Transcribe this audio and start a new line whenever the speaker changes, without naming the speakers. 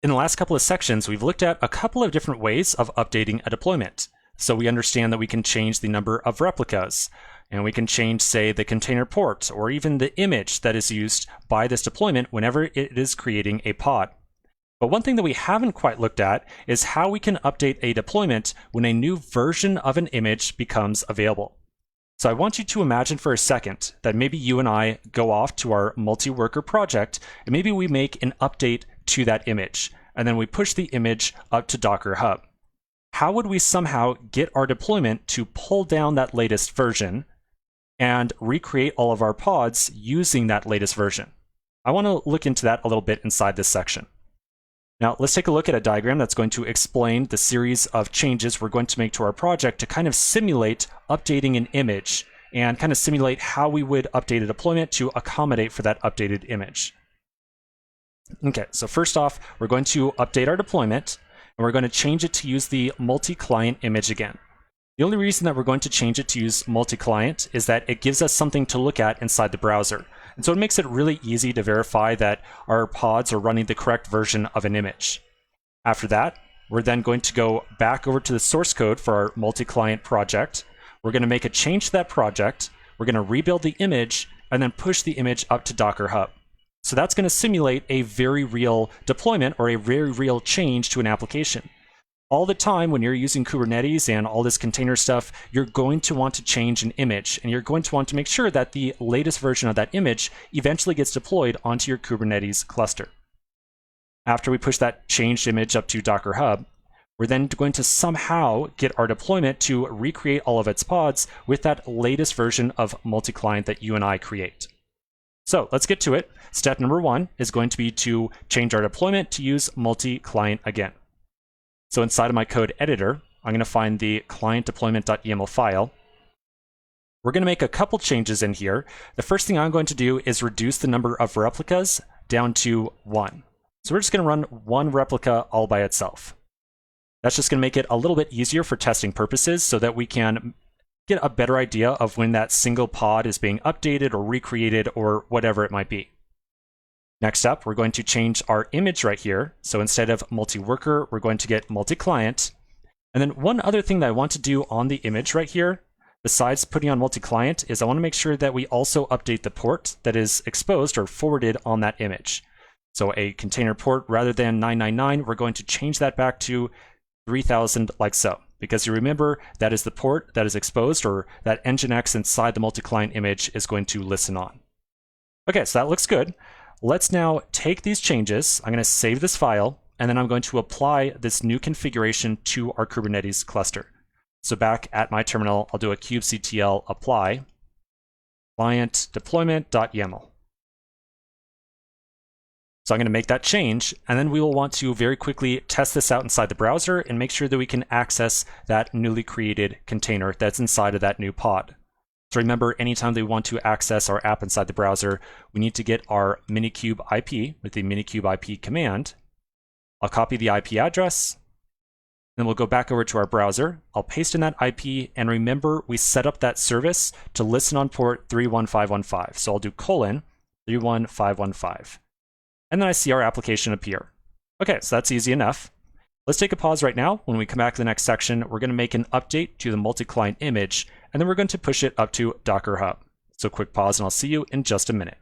In the last couple of sections, we've looked at a couple of different ways of updating a deployment. So we understand that we can change the number of replicas, and we can change, say, the container port, or even the image that is used by this deployment whenever it is creating a pod. But one thing that we haven't quite looked at is how we can update a deployment when a new version of an image becomes available. So I want you to imagine for a second that maybe you and I go off to our multi-worker project, and maybe we make an update to that image, and then we push the image up to Docker Hub. How would we somehow get our deployment to pull down that latest version and recreate all of our pods using that latest version? I want to look into that a little bit inside this section. Now, let's take a look at a diagram that's going to explain the series of changes we're going to make to our project to kind of simulate updating an image and kind of simulate how we would update a deployment to accommodate for that updated image. Okay, so first off, we're going to update our deployment, and we're going to change it to use the multi-client image again. The only reason that we're going to change it to use multi-client is that it gives us something to look at inside the browser. And so it makes it really easy to verify that our pods are running the correct version of an image. After that, we're then going to go back over to the source code for our multi-client project. We're going to make a change to that project. We're going to rebuild the image and then push the image up to Docker Hub. So that's going to simulate a very real deployment or a very real change to an application. All the time when you're using Kubernetes and all this container stuff, you're going to want to change an image, and you're going to want to make sure that the latest version of that image eventually gets deployed onto your Kubernetes cluster. After we push that changed image up to Docker Hub, we're then going to somehow get our deployment to recreate all of its pods with that latest version of multi-client that you and I create. So let's get to it. Step number 1 is going to be to change our deployment to use multi-client again. So inside of my code editor, I'm going to find the client deployment.yaml file. We're going to make a couple changes in here. The first thing I'm going to do is reduce the number of replicas down to 1. So we're just going to run 1 replica all by itself. That's just going to make it a little bit easier for testing purposes so that we can get a better idea of when that single pod is being updated or recreated or whatever it might be. Next up, we're going to change our image right here. So instead of multi-worker, we're going to get multi-client. And then one other thing that I want to do on the image right here, besides putting on multi-client, is I want to make sure that we also update the port that is exposed or forwarded on that image. So a container port, rather than 999, we're going to change that back to 3000 like so. Because you remember, that is the port that is exposed, or that Nginx inside the multi-client image is going to listen on. Okay, so that looks good. Let's now take these changes. I'm going to save this file, and then I'm going to apply this new configuration to our Kubernetes cluster. So back at my terminal, I'll do a kubectl apply client deployment.yaml. So I'm going to make that change, and then we will want to very quickly test this out inside the browser and make sure that we can access that newly created container that's inside of that new pod. So remember, anytime that we want to access our app inside the browser, we need to get our Minikube IP with the Minikube IP command. I'll copy the IP address, then we'll go back over to our browser. I'll paste in that IP, and remember, we set up that service to listen on port 31515. So I'll do :31515. And then I see our application appear. Okay, so that's easy enough. Let's take a pause right now. When we come back to the next section, we're going to make an update to the multi-client image, and then we're going to push it up to Docker Hub. So quick pause, and I'll see you in just a minute.